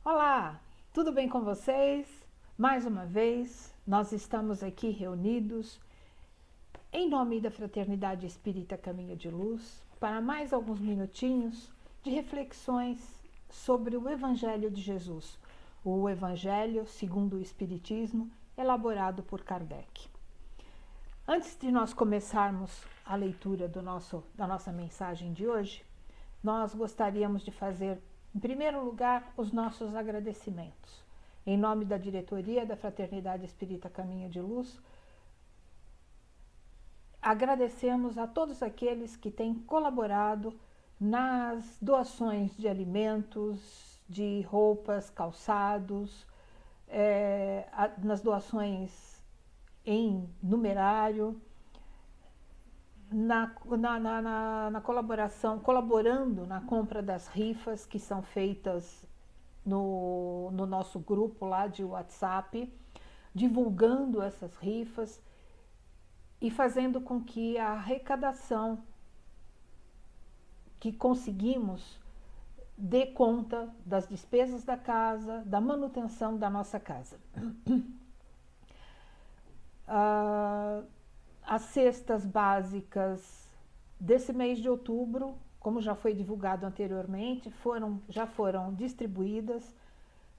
Olá, tudo bem com vocês? Mais uma vez, nós estamos aqui reunidos em nome da Fraternidade Espírita Caminho de Luz para mais alguns minutinhos de reflexões sobre o Evangelho de Jesus, o Evangelho segundo o Espiritismo, elaborado por Kardec. Antes de nós começarmos a leitura da nossa mensagem de hoje, nós gostaríamos de fazer, em primeiro lugar, os nossos agradecimentos. Em nome da diretoria da Fraternidade Espírita Caminho de Luz, agradecemos a todos aqueles que têm colaborado nas doações de alimentos, de roupas, calçados, nas doações em numerário, na colaboração, colaborando na compra das rifas que são feitas no nosso grupo lá de WhatsApp, divulgando essas rifas e fazendo com que a arrecadação que conseguimos dê conta das despesas da casa, da manutenção da nossa casa. As cestas básicas desse mês de outubro, como já foi divulgado anteriormente, já foram distribuídas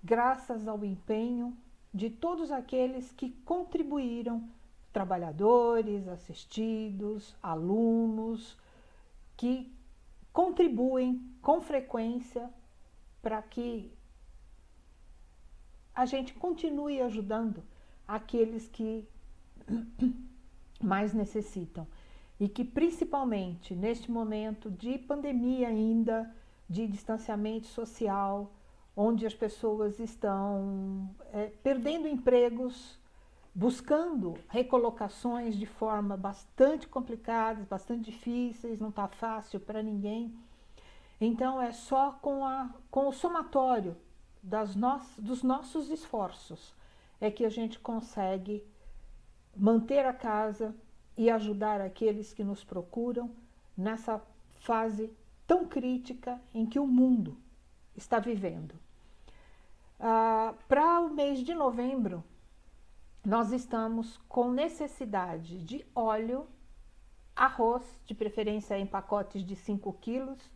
graças ao empenho de todos aqueles que contribuíram, trabalhadores, assistidos, alunos, que contribuem com frequência para que a gente continue ajudando aqueles que mais necessitam e que principalmente neste momento de pandemia ainda, de distanciamento social, onde as pessoas estão perdendo empregos, buscando recolocações de forma bastante complicadas, bastante difíceis, não está fácil para ninguém. Então é só com o somatório dos nossos esforços é que a gente consegue manter a casa e ajudar aqueles que nos procuram nessa fase tão crítica em que o mundo está vivendo. Para o mês de novembro, nós estamos com necessidade de óleo, arroz, de preferência em pacotes de 5 quilos,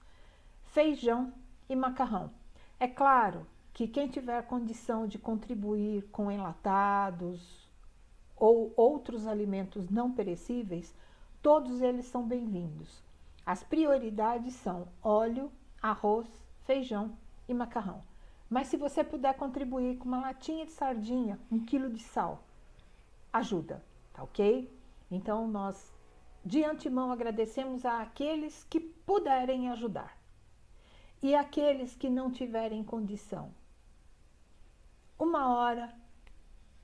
feijão e macarrão. É claro que quem tiver condição de contribuir com enlatados ou outros alimentos não perecíveis, todos eles são bem-vindos. As prioridades são óleo, arroz, feijão e macarrão. Mas se você puder contribuir com uma latinha de sardinha, 1 quilo de sal, ajuda, tá ok? Então nós de antemão agradecemos àqueles que puderem ajudar. E aqueles que não tiverem condição, uma hora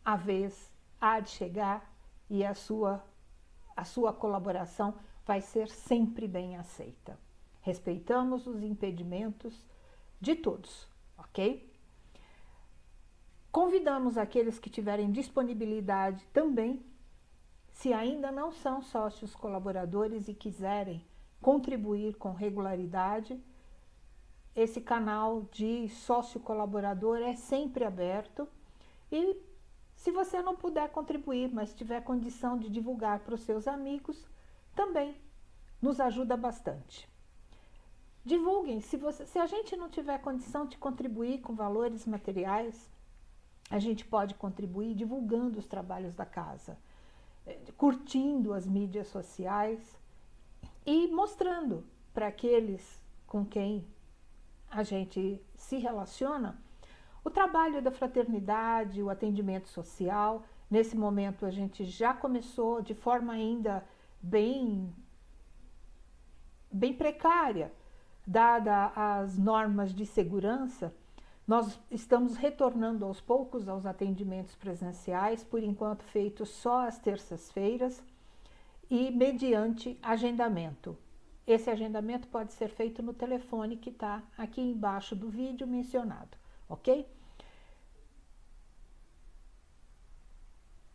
a vez há de chegar e a sua colaboração vai ser sempre bem aceita. Respeitamos os impedimentos de todos, ok? Convidamos aqueles que tiverem disponibilidade também, se ainda não são sócios colaboradores e quiserem contribuir com regularidade, esse canal de sócio colaborador é sempre aberto e se você não puder contribuir, mas tiver condição de divulgar para os seus amigos, também nos ajuda bastante. Divulguem, se a gente não tiver condição de contribuir com valores materiais, a gente pode contribuir divulgando os trabalhos da casa, curtindo as mídias sociais e mostrando para aqueles com quem a gente se relaciona o trabalho da fraternidade, o atendimento social. Nesse momento a gente já começou de forma ainda bem precária, dada as normas de segurança. Nós estamos retornando aos poucos aos atendimentos presenciais, por enquanto feitos só às terças-feiras e mediante agendamento. Esse agendamento pode ser feito no telefone que está aqui embaixo do vídeo mencionado, ok?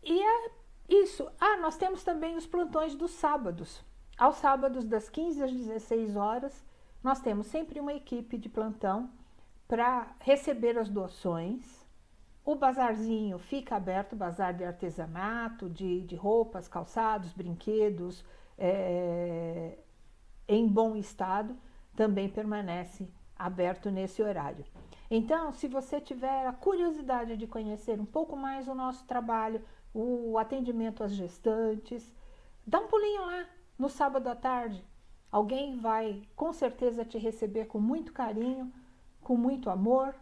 E é isso. Nós temos também os plantões dos sábados. Aos sábados, das 15 às 16 horas, nós temos sempre uma equipe de plantão para receber as doações. O bazarzinho fica aberto, bazar de artesanato, de roupas, calçados, brinquedos, em bom estado, também permanece aberto nesse horário. Então, se você tiver a curiosidade de conhecer um pouco mais o nosso trabalho, o atendimento às gestantes, dá um pulinho lá no sábado à tarde. Alguém vai com certeza te receber com muito carinho, com muito amor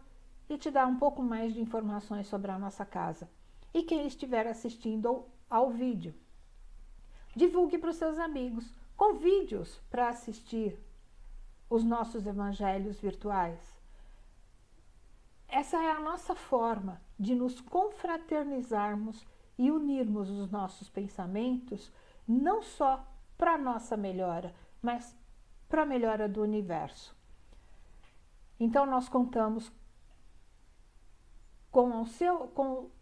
e te dar um pouco mais de informações sobre a nossa casa. E quem estiver assistindo ao vídeo, divulgue para os seus amigos, convide-os para assistir os nossos evangelhos virtuais. Essa é a nossa forma de nos confraternizarmos e unirmos os nossos pensamentos, não só para a nossa melhora, mas para a melhora do universo. Então, nós contamos com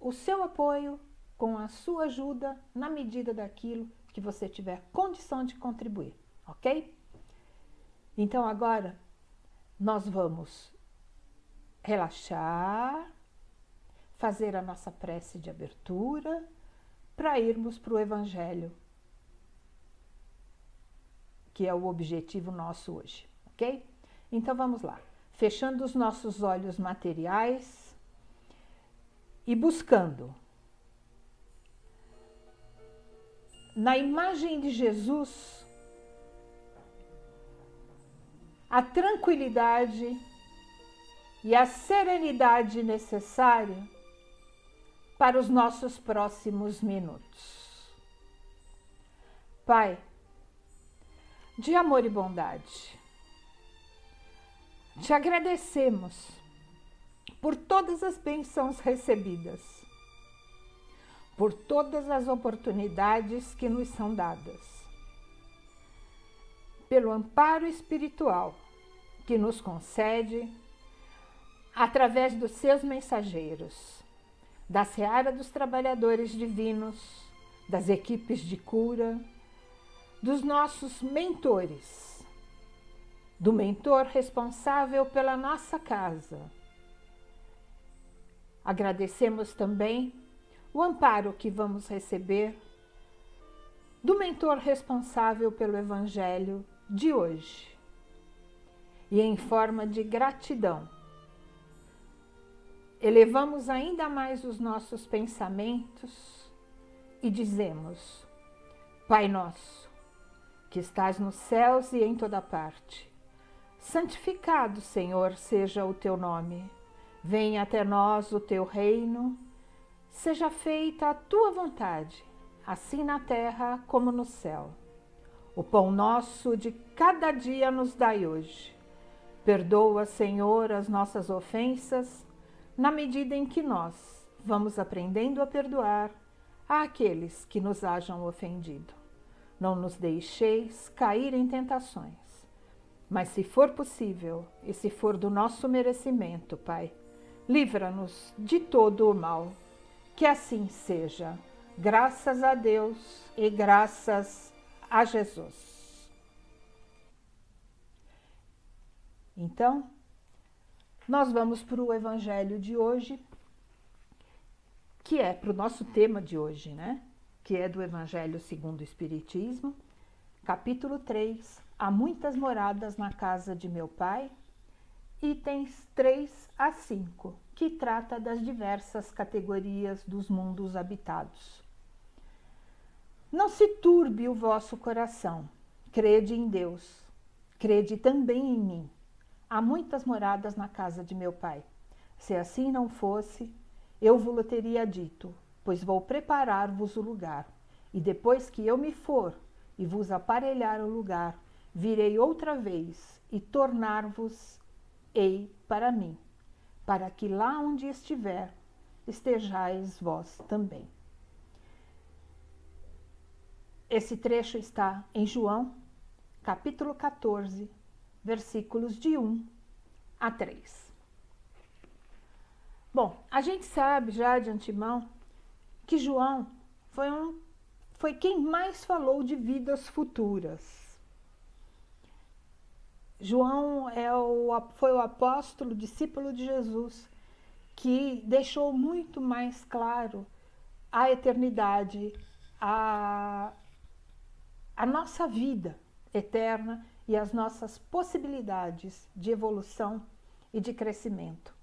o seu apoio, com a sua ajuda, na medida daquilo que você tiver condição de contribuir, ok? Então, agora, nós vamos relaxar, fazer a nossa prece de abertura para irmos para o Evangelho, que é o objetivo nosso hoje, ok? Então vamos lá, fechando os nossos olhos materiais e buscando na imagem de Jesus a tranquilidade e a serenidade necessária para os nossos próximos minutos. Pai, de amor e bondade, te agradecemos por todas as bênçãos recebidas, por todas as oportunidades que nos são dadas, pelo amparo espiritual que nos concede através dos seus mensageiros, da seara dos trabalhadores divinos, das equipes de cura, dos nossos mentores, do mentor responsável pela nossa casa. Agradecemos também o amparo que vamos receber do mentor responsável pelo Evangelho de hoje. E em forma de gratidão, elevamos ainda mais os nossos pensamentos e dizemos: Pai nosso, que estás nos céus e em toda parte, santificado, Senhor, seja o teu nome. Venha até nós o teu reino, seja feita a tua vontade, assim na terra como no céu. O pão nosso de cada dia nos dai hoje. Perdoa, Senhor, as nossas ofensas, na medida em que nós vamos aprendendo a perdoar àqueles que nos hajam ofendido. Não nos deixeis cair em tentações, mas se for possível e se for do nosso merecimento, Pai, livra-nos de todo o mal. Que assim seja, graças a Deus e graças a Jesus. Então, nós vamos para o Evangelho de hoje, que é para o nosso tema de hoje, né? Que é do Evangelho segundo o Espiritismo, capítulo 3, Há muitas moradas na casa de meu Pai, itens 3 a 5, que trata das diversas categorias dos mundos habitados. Não se turbe o vosso coração, crede em Deus, crede também em mim. Há muitas moradas na casa de meu Pai. Se assim não fosse, eu vos teria dito, pois vou preparar-vos o lugar. E depois que eu me for e vos aparelhar o lugar, virei outra vez e tornar-vos-ei para mim, para que lá onde estiver, estejais vós também. Esse trecho está em João, capítulo 14, versículos de 1 a 3. Bom, a gente sabe já de antemão que João foi quem mais falou de vidas futuras. João foi o apóstolo, discípulo de Jesus, que deixou muito mais claro a eternidade, a nossa vida eterna e as nossas possibilidades de evolução e de crescimento.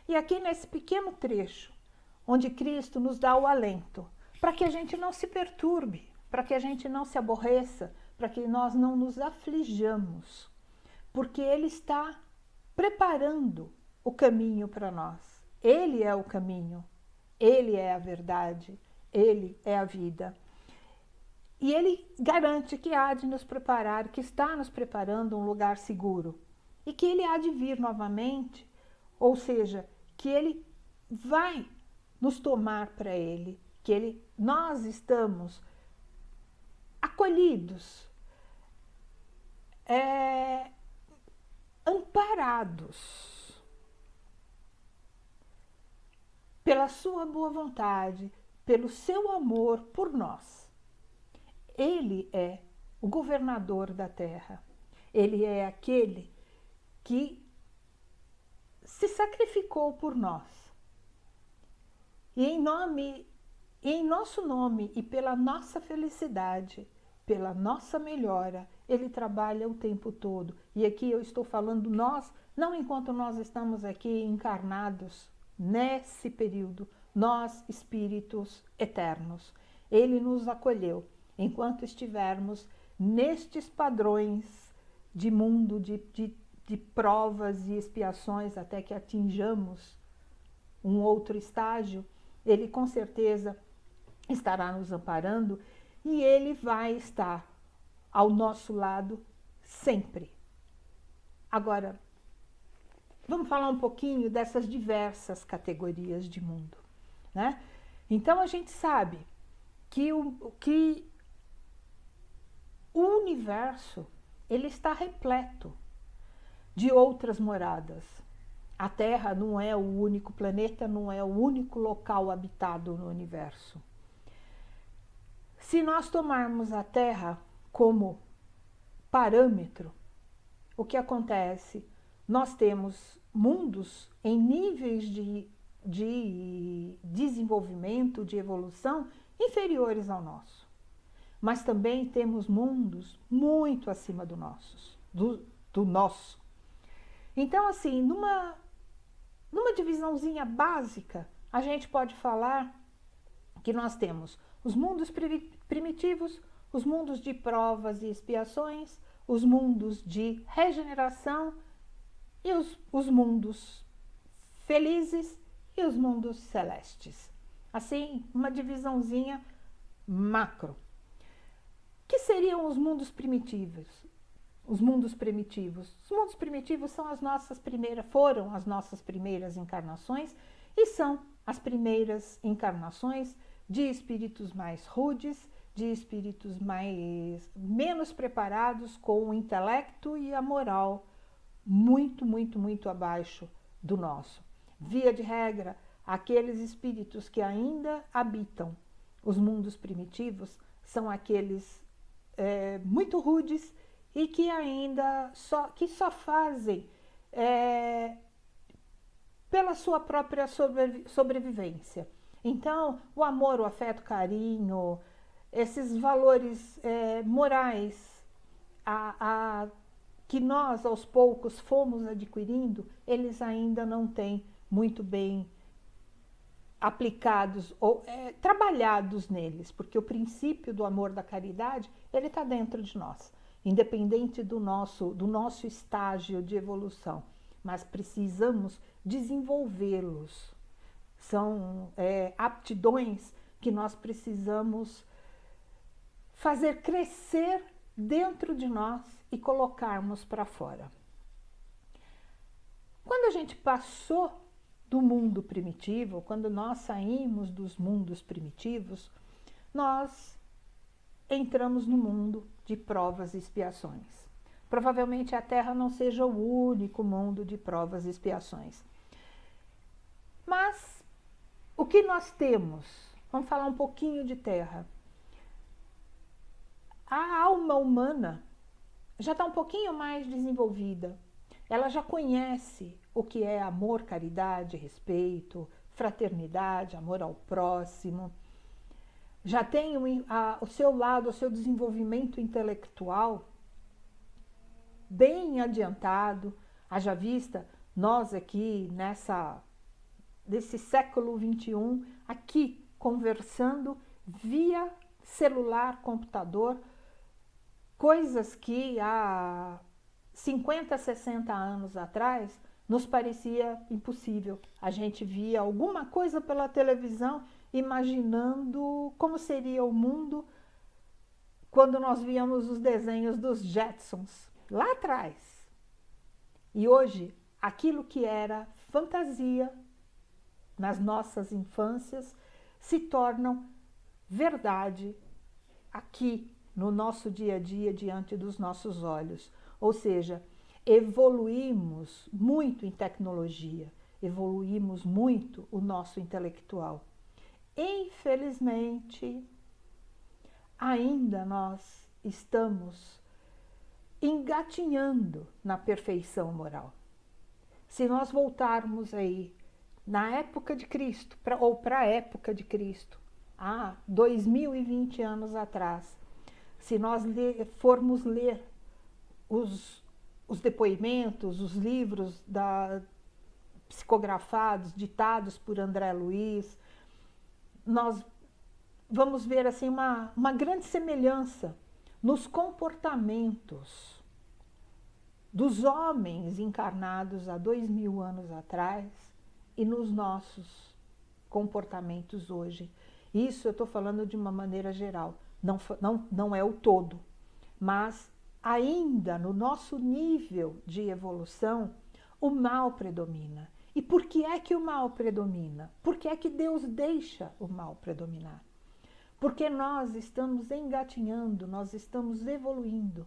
E aqui nesse pequeno trecho, onde Cristo nos dá o alento, para que a gente não se perturbe, para que a gente não se aborreça, para que nós não nos aflijamos, porque Ele está preparando o caminho para nós. Ele é o caminho, Ele é a verdade, Ele é a vida. E Ele garante que há de nos preparar, que está nos preparando um lugar seguro. E que Ele há de vir novamente, ou seja, que Ele vai nos tomar para Ele, que nós estamos acolhidos, amparados pela sua boa vontade, pelo seu amor por nós. Ele é o governador da terra. Ele é aquele que se sacrificou por nós. E em nosso nome e pela nossa felicidade, pela nossa melhora, Ele trabalha o tempo todo. E aqui eu estou falando nós, não enquanto nós estamos aqui encarnados nesse período, nós, espíritos eternos. Ele nos acolheu enquanto estivermos nestes padrões de mundo, de provas e expiações, até que atinjamos um outro estágio. Ele com certeza estará nos amparando e Ele vai estar ao nosso lado sempre. Agora, vamos falar um pouquinho dessas diversas categorias de mundo, né? Então a gente sabe que o universo ele está repleto de outras moradas. A Terra não é o único planeta, não é o único local habitado no universo. Se nós tomarmos a Terra como parâmetro, o que acontece? Nós temos mundos em níveis de desenvolvimento, de evolução, inferiores ao nosso. Mas também temos mundos muito acima do nosso. Então, assim, numa divisãozinha básica, a gente pode falar que nós temos os mundos primitivos, os mundos de provas e expiações, os mundos de regeneração e os mundos felizes e os mundos celestes. Assim, uma divisãozinha macro. O que seriam os mundos primitivos? Os mundos primitivos. Os mundos primitivos foram as nossas primeiras encarnações e são as primeiras encarnações de espíritos mais rudes, de espíritos menos preparados, com o intelecto e a moral muito, muito, muito abaixo do nosso. Via de regra, aqueles espíritos que ainda habitam os mundos primitivos são aqueles muito rudes e que ainda só fazem pela sua própria sobrevivência. Então, o amor, o afeto, o carinho, esses valores morais que nós aos poucos fomos adquirindo, eles ainda não têm muito bem aplicados ou trabalhados neles, porque o princípio do amor, da caridade, ele está dentro de nós, independente do nosso estágio de evolução, mas precisamos desenvolvê-los. São aptidões que nós precisamos fazer crescer dentro de nós e colocarmos para fora. Quando a gente passou do mundo primitivo, quando nós saímos dos mundos primitivos, nós entramos no mundo de provas e expiações. Provavelmente a Terra não seja o único mundo de provas e expiações. Mas o que nós temos? Vamos falar um pouquinho de Terra. A alma humana, já está um pouquinho mais desenvolvida. Ela já conhece o que é amor, caridade, respeito, fraternidade, amor ao próximo. Já tem o seu lado, o seu desenvolvimento intelectual bem adiantado. Haja vista, nós aqui nesse século XXI, aqui conversando via celular, computador, coisas que há 50, 60 anos atrás nos parecia impossível. A gente via alguma coisa pela televisão imaginando como seria o mundo quando nós víamos os desenhos dos Jetsons lá atrás. E hoje, aquilo que era fantasia nas nossas infâncias se tornam verdade aqui no nosso dia a dia, diante dos nossos olhos. Ou seja, evoluímos muito em tecnologia, evoluímos muito o nosso intelectual. Infelizmente, ainda nós estamos engatinhando na perfeição moral. Se nós voltarmos aí na época de Cristo, ou para a época de Cristo, há 2020 anos atrás, se nós formos ler os depoimentos, os livros psicografados, ditados por André Luiz, nós vamos ver assim uma grande semelhança nos comportamentos dos homens encarnados há 2000 anos atrás e nos nossos comportamentos hoje. Isso eu estou falando de uma maneira geral, não é o todo, mas ainda no nosso nível de evolução, o mal predomina. E por que é que o mal predomina? Por que é que Deus deixa o mal predominar? Porque nós estamos engatinhando, nós estamos evoluindo.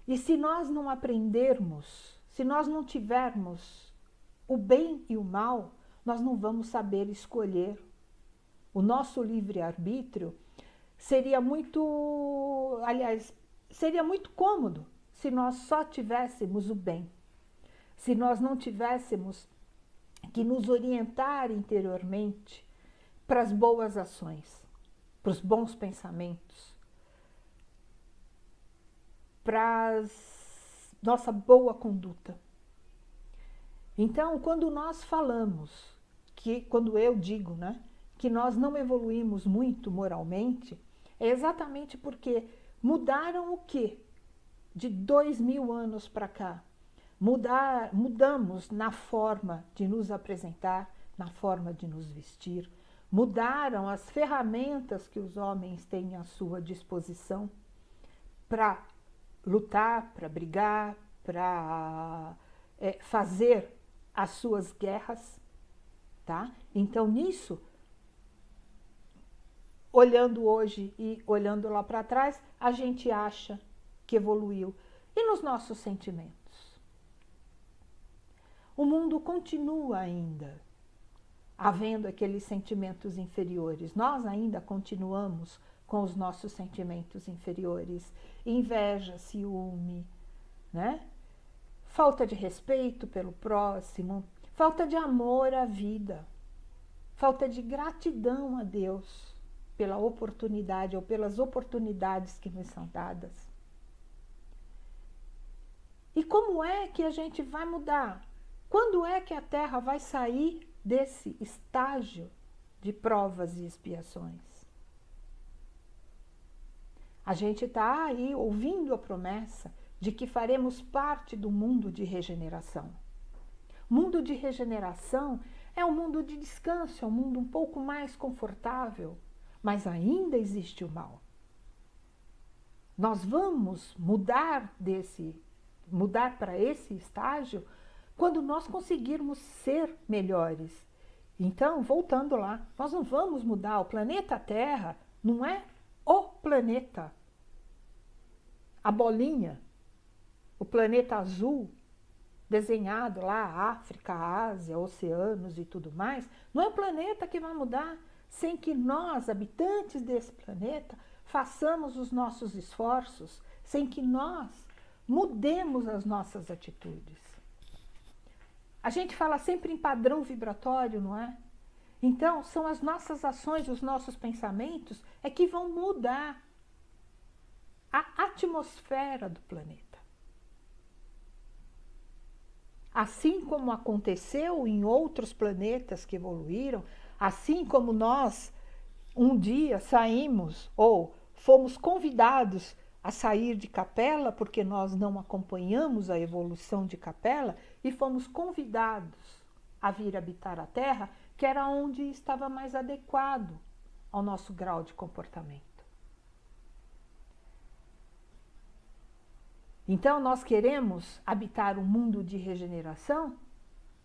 E se nós não aprendermos, se nós não tivermos o bem e o mal, nós não vamos saber escolher. O nosso livre-arbítrio seria muito cômodo se nós só tivéssemos o bem. Se nós não tivéssemos que nos orientar interiormente para as boas ações, para os bons pensamentos, para nossa boa conduta. Então, quando nós falamos, quando eu digo, que nós não evoluímos muito moralmente, é exatamente porque mudaram o quê? De 2000 anos para cá. Mudamos na forma de nos apresentar, na forma de nos vestir, mudaram as ferramentas que os homens têm à sua disposição para lutar, para brigar, para fazer as suas guerras, tá? Então, nisso, olhando hoje e olhando lá para trás, a gente acha que evoluiu. E nos nossos sentimentos? O mundo continua ainda havendo aqueles sentimentos inferiores. Nós ainda continuamos com os nossos sentimentos inferiores. Inveja, ciúme, falta de respeito pelo próximo, falta de amor à vida, falta de gratidão a Deus pela oportunidade ou pelas oportunidades que nos são dadas. E como é que a gente vai mudar? Quando é que a Terra vai sair desse estágio de provas e expiações? A gente está aí ouvindo a promessa de que faremos parte do mundo de regeneração. Mundo de regeneração é um mundo de descanso, é um mundo um pouco mais confortável, mas ainda existe o mal. Nós vamos mudar para esse estágio quando nós conseguirmos ser melhores. Então, voltando lá, nós não vamos mudar. O planeta Terra não é o planeta. A bolinha, o planeta azul, desenhado lá, África, Ásia, oceanos e tudo mais, não é o planeta que vai mudar sem que nós, habitantes desse planeta, façamos os nossos esforços, sem que nós mudemos as nossas atitudes. A gente fala sempre em padrão vibratório, não é? Então, são as nossas ações, os nossos pensamentos é que vão mudar a atmosfera do planeta. Assim como aconteceu em outros planetas que evoluíram, assim como nós um dia saímos ou fomos convidados a sair de Capela, porque nós não acompanhamos a evolução de Capela, e fomos convidados a vir habitar a Terra, que era onde estava mais adequado ao nosso grau de comportamento. Então, nós queremos habitar um mundo de regeneração,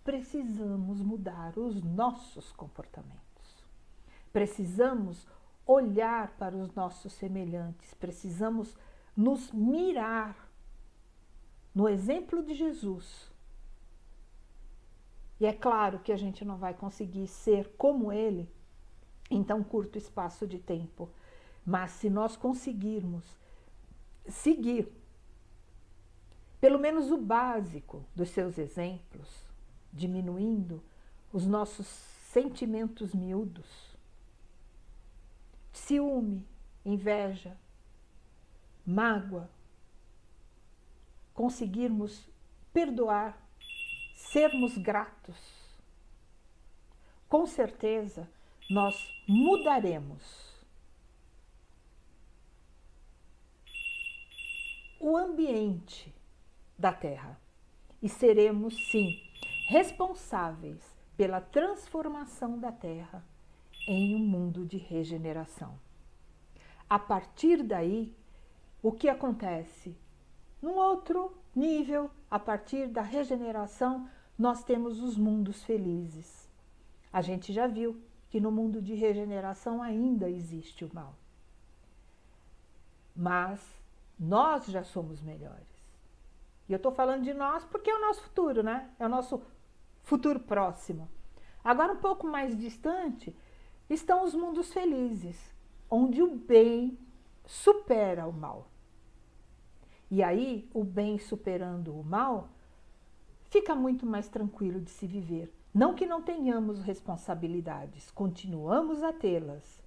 precisamos mudar os nossos comportamentos. Precisamos olhar para os nossos semelhantes, precisamos nos mirar no exemplo de Jesus. E é claro que a gente não vai conseguir ser como ele em tão curto espaço de tempo, mas se nós conseguirmos seguir pelo menos o básico dos seus exemplos, diminuindo os nossos sentimentos miúdos, ciúme, inveja, mágoa, conseguirmos perdoar, sermos gratos, com certeza nós mudaremos o ambiente da Terra e seremos, sim, responsáveis pela transformação da Terra em um mundo de regeneração. A partir daí, o que acontece? Num outro nível, a partir da regeneração, nós temos os mundos felizes. A gente já viu que no mundo de regeneração ainda existe o mal. Mas nós já somos melhores. E eu estou falando de nós porque é o nosso futuro, né? É o nosso futuro próximo. Agora, um pouco mais distante, estão os mundos felizes, onde o bem supera o mal. E aí, o bem superando o mal, fica muito mais tranquilo de se viver. Não que não tenhamos responsabilidades, continuamos a tê-las,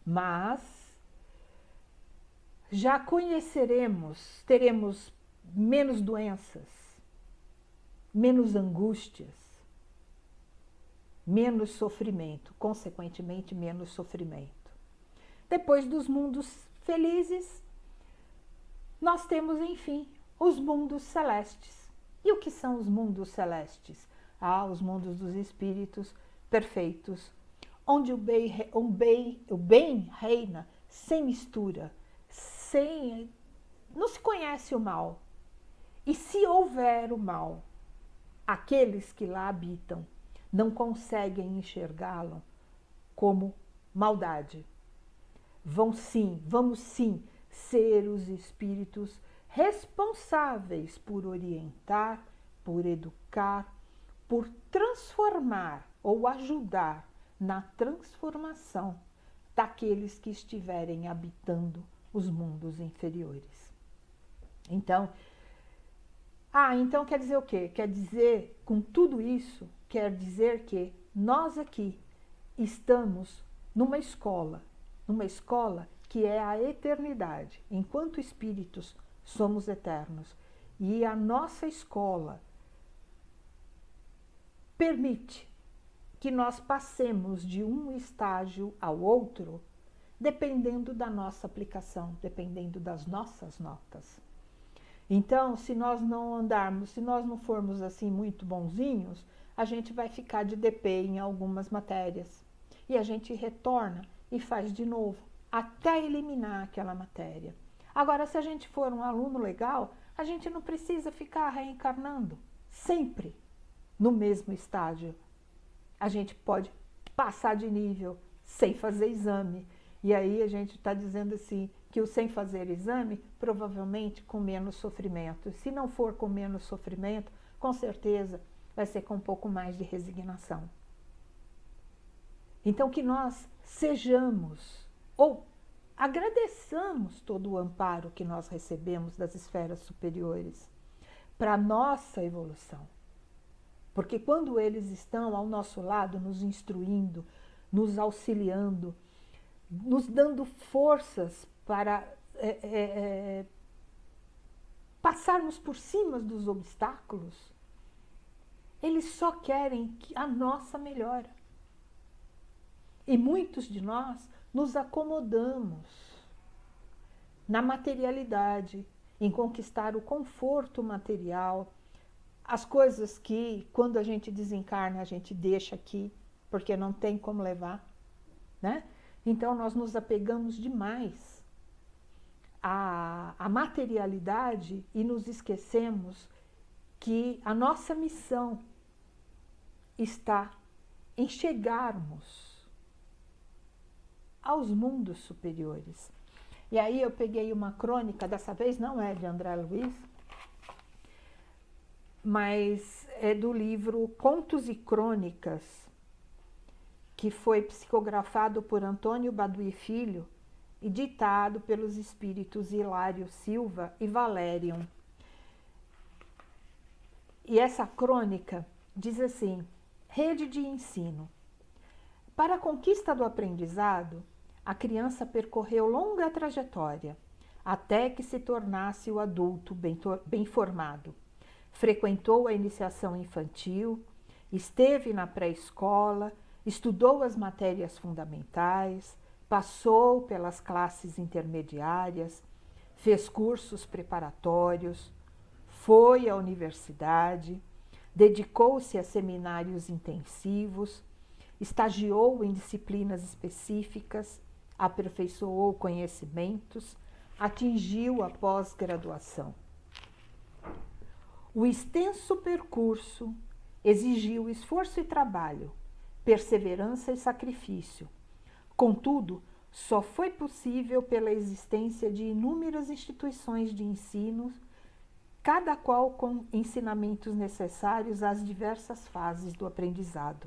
mas já conheceremos, teremos menos doenças, menos angústias, menos sofrimento, consequentemente menos sofrimento. Depois dos mundos felizes, nós temos, enfim, os mundos celestes. E o que são os mundos celestes? Os mundos dos espíritos perfeitos, onde o bem reina sem mistura, não se conhece o mal. E se houver o mal, aqueles que lá habitam não conseguem enxergá-lo como maldade. Vamos sim ser os espíritos responsáveis por orientar, por educar, por transformar ou ajudar na transformação daqueles que estiverem habitando os mundos inferiores. Então quer dizer o quê? Quer dizer, com tudo isso, quer dizer que nós aqui estamos numa escola que é a eternidade. Enquanto espíritos, somos eternos. E a nossa escola permite que nós passemos de um estágio ao outro, dependendo da nossa aplicação, dependendo das nossas notas. Então, se nós não andarmos, se nós não formos assim muito bonzinhos, a gente vai ficar de DP em algumas matérias. E a gente retorna e faz de novo, até eliminar aquela matéria. Agora, se a gente for um aluno legal, a gente não precisa ficar reencarnando sempre no mesmo estágio. A gente pode passar de nível sem fazer exame. E aí a gente está dizendo assim, que o sem fazer exame, provavelmente com menos sofrimento. Se não for com menos sofrimento, com certeza vai ser com um pouco mais de resignação. Então que nós sejamos, ou agradeçamos todo o amparo que nós recebemos das esferas superiores para a nossa evolução. Porque quando eles estão ao nosso lado, nos instruindo, nos auxiliando, nos dando forças para passarmos por cima dos obstáculos, eles só querem a nossa melhora. E muitos de nós nos acomodamos na materialidade, em conquistar o conforto material, as coisas que, quando a gente desencarna, a gente deixa aqui, porque não tem como levar, né? Então, nós nos apegamos demais à materialidade e nos esquecemos que a nossa missão está em chegarmos aos mundos superiores. E aí eu peguei uma crônica, dessa vez não é de André Luiz, mas é do livro Contos e Crônicas, que foi psicografado por Antônio Baduy Filho e ditado pelos espíritos Hilário Silva e Valérium. E essa crônica diz assim: rede de ensino. Para a conquista do aprendizado, a criança percorreu longa trajetória, até que se tornasse o adulto bem formado. Frequentou a iniciação infantil, esteve na pré-escola, estudou as matérias fundamentais, passou pelas classes intermediárias, fez cursos preparatórios, foi à universidade, dedicou-se a seminários intensivos, estagiou em disciplinas específicas, aperfeiçoou conhecimentos, atingiu a pós-graduação. O extenso percurso exigiu esforço e trabalho, perseverança e sacrifício. Contudo, só foi possível pela existência de inúmeras instituições de ensino, cada qual com ensinamentos necessários às diversas fases do aprendizado.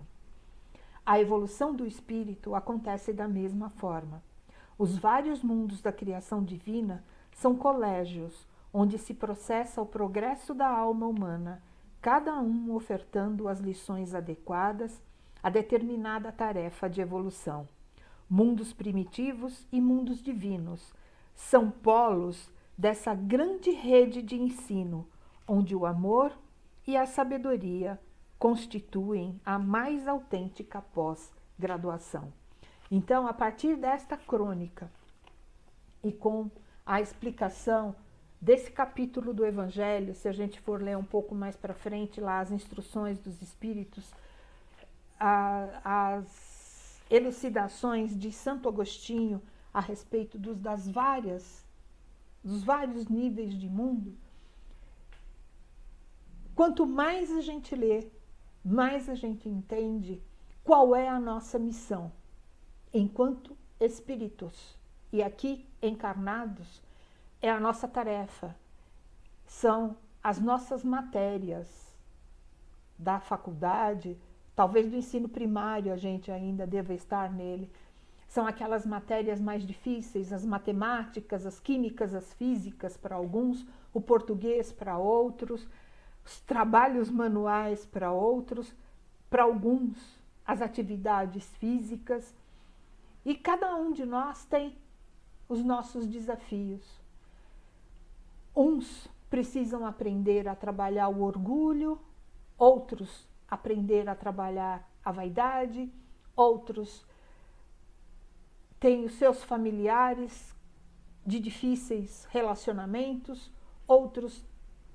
A evolução do espírito acontece da mesma forma. Os vários mundos da criação divina são colégios, onde se processa o progresso da alma humana, cada um ofertando as lições adequadas a determinada tarefa de evolução. Mundos primitivos e mundos divinos são polos dessa grande rede de ensino, onde o amor e a sabedoria constituem a mais autêntica pós-graduação. Então, a partir desta crônica e com a explicação desse capítulo do Evangelho, se a gente for ler um pouco mais para frente, lá as instruções dos Espíritos, as elucidações de Santo Agostinho a respeito dos vários níveis de mundo, quanto mais a gente lê, mais a gente entende qual é a nossa missão enquanto espíritos. E aqui, encarnados, é a nossa tarefa, são as nossas matérias da faculdade, talvez do ensino primário a gente ainda deva estar nele. São aquelas matérias mais difíceis, as matemáticas, as químicas, as físicas para alguns, o português para outros, os trabalhos manuais para outros, para alguns as atividades físicas. E cada um de nós tem os nossos desafios. Uns precisam aprender a trabalhar o orgulho, outros aprender a trabalhar a vaidade, outros têm os seus familiares de difíceis relacionamentos, outros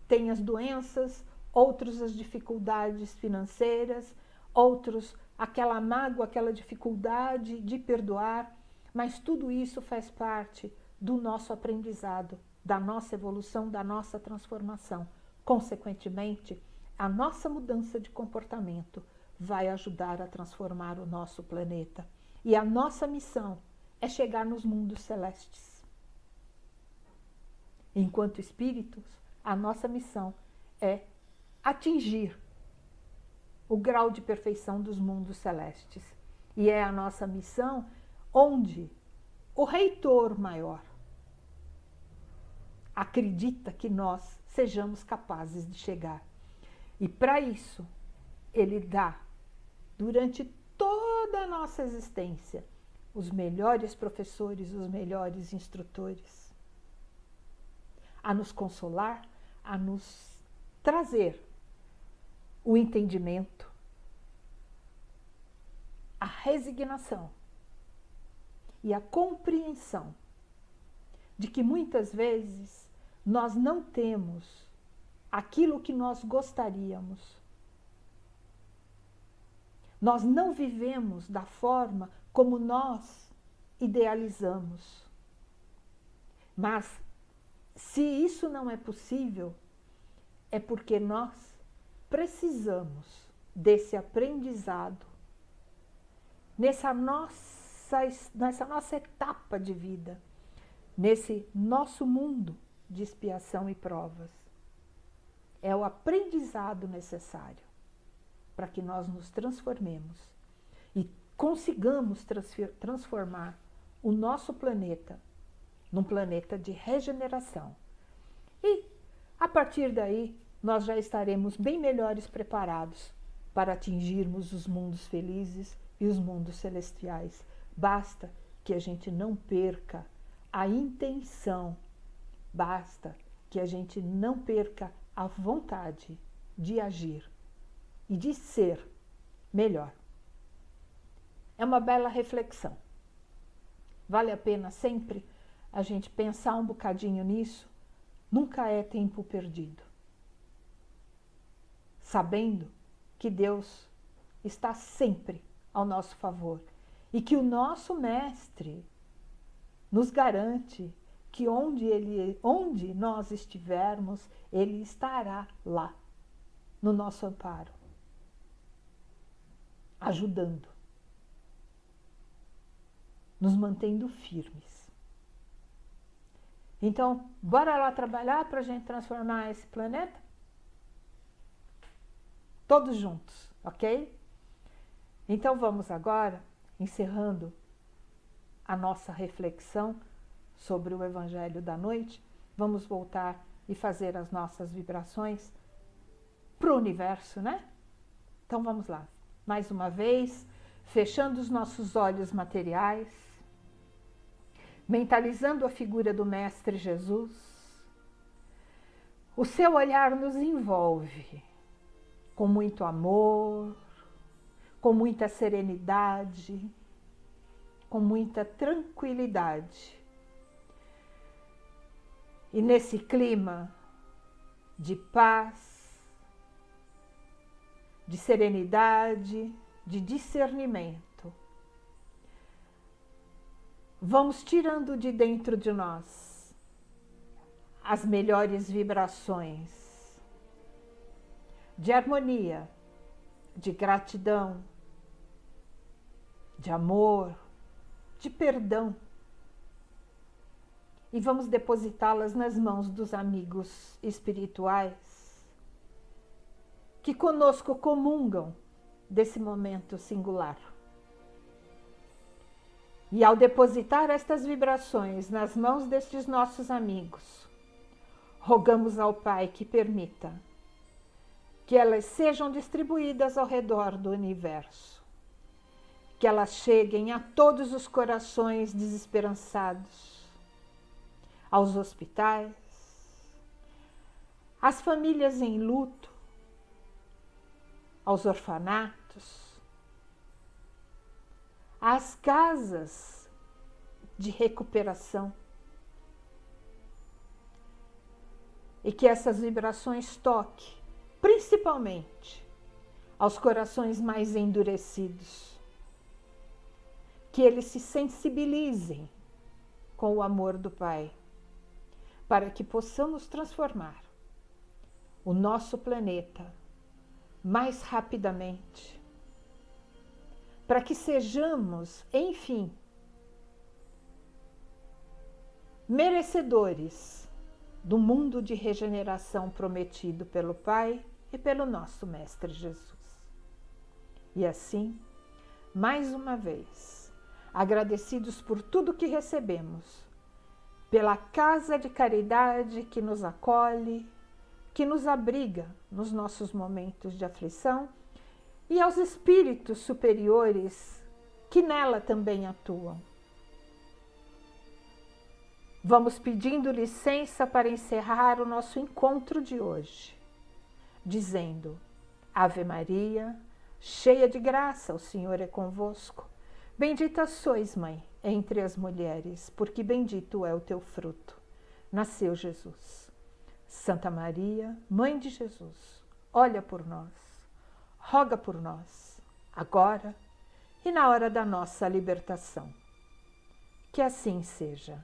têm as doenças, outros as dificuldades financeiras, outros aquela mágoa, aquela dificuldade de perdoar, mas tudo isso faz parte do nosso aprendizado, da nossa evolução, da nossa transformação. Consequentemente, a nossa mudança de comportamento vai ajudar a transformar o nosso planeta. E a nossa missão é chegar nos mundos celestes. Enquanto espíritos, a nossa missão é atingir o grau de perfeição dos mundos celestes. E é a nossa missão onde o reitor maior acredita que nós sejamos capazes de chegar. E para isso, ele dá, durante toda a nossa existência, os melhores professores, os melhores instrutores, a nos consolar, a nos trazer o entendimento, a resignação e a compreensão de que muitas vezes nós não temos aquilo que nós gostaríamos. Nós não vivemos da forma como nós idealizamos. Mas se isso não é possível, é porque nós precisamos desse aprendizado nessa nossa etapa de vida, nesse nosso mundo de expiação e provas. É o aprendizado necessário para que nós nos transformemos e consigamos transformar o nosso planeta num planeta de regeneração. E, a partir daí, nós já estaremos bem melhores preparados para atingirmos os mundos felizes e os mundos celestiais. Basta que a gente não perca a intenção, basta que a gente não perca a vontade de agir e de ser melhor. É uma bela reflexão. Vale a pena sempre a gente pensar um bocadinho nisso. Nunca é tempo perdido. Sabendo que Deus está sempre ao nosso favor e que o nosso Mestre nos garante que onde nós estivermos, Ele estará lá, no nosso amparo, ajudando, nos mantendo firmes. Então, bora lá trabalhar para a gente transformar esse planeta? Todos juntos, ok? Então vamos agora, encerrando a nossa reflexão sobre o Evangelho da Noite, vamos voltar e fazer as nossas vibrações para o universo, né? Então vamos lá. Mais uma vez, fechando os nossos olhos materiais, mentalizando a figura do Mestre Jesus, o seu olhar nos envolve com muito amor, com muita serenidade, com muita tranquilidade. E nesse clima de paz, de serenidade, de discernimento, vamos tirando de dentro de nós as melhores vibrações de harmonia, de gratidão, de amor, de perdão. E vamos depositá-las nas mãos dos amigos espirituais que conosco comungam desse momento singular. E ao depositar estas vibrações nas mãos destes nossos amigos, rogamos ao Pai que permita que elas sejam distribuídas ao redor do universo, que elas cheguem a todos os corações desesperançados, aos hospitais, às famílias em luto, aos orfanatos, às casas de recuperação. E que essas vibrações toquem, principalmente, aos corações mais endurecidos. Que eles se sensibilizem com o amor do Pai, para que possamos transformar o nosso planeta mais rapidamente, para que sejamos, enfim, merecedores do mundo de regeneração prometido pelo Pai e pelo nosso Mestre Jesus. E assim, mais uma vez, agradecidos por tudo que recebemos, pela casa de caridade que nos acolhe, que nos abriga nos nossos momentos de aflição, e aos espíritos superiores que nela também atuam. Vamos pedindo licença para encerrar o nosso encontro de hoje, dizendo: Ave Maria, cheia de graça, o Senhor é convosco. Bendita sois, Mãe, entre as mulheres, porque bendito é o teu fruto. Nasceu Jesus. Santa Maria, Mãe de Jesus, olha por nós, roga por nós, agora e na hora da nossa libertação. Que assim seja,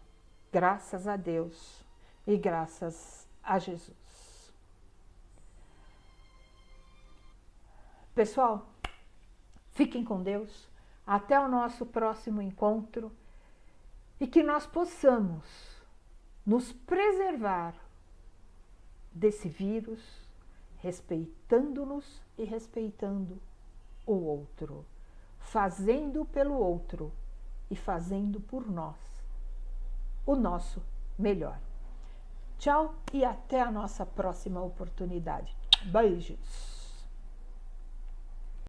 graças a Deus e graças a Jesus. Pessoal, fiquem com Deus, até o nosso próximo encontro e que nós possamos nos preservar desse vírus, respeitando-nos e respeitando o outro, fazendo pelo outro e fazendo por nós o nosso melhor. Tchau e até a nossa próxima oportunidade. Beijos!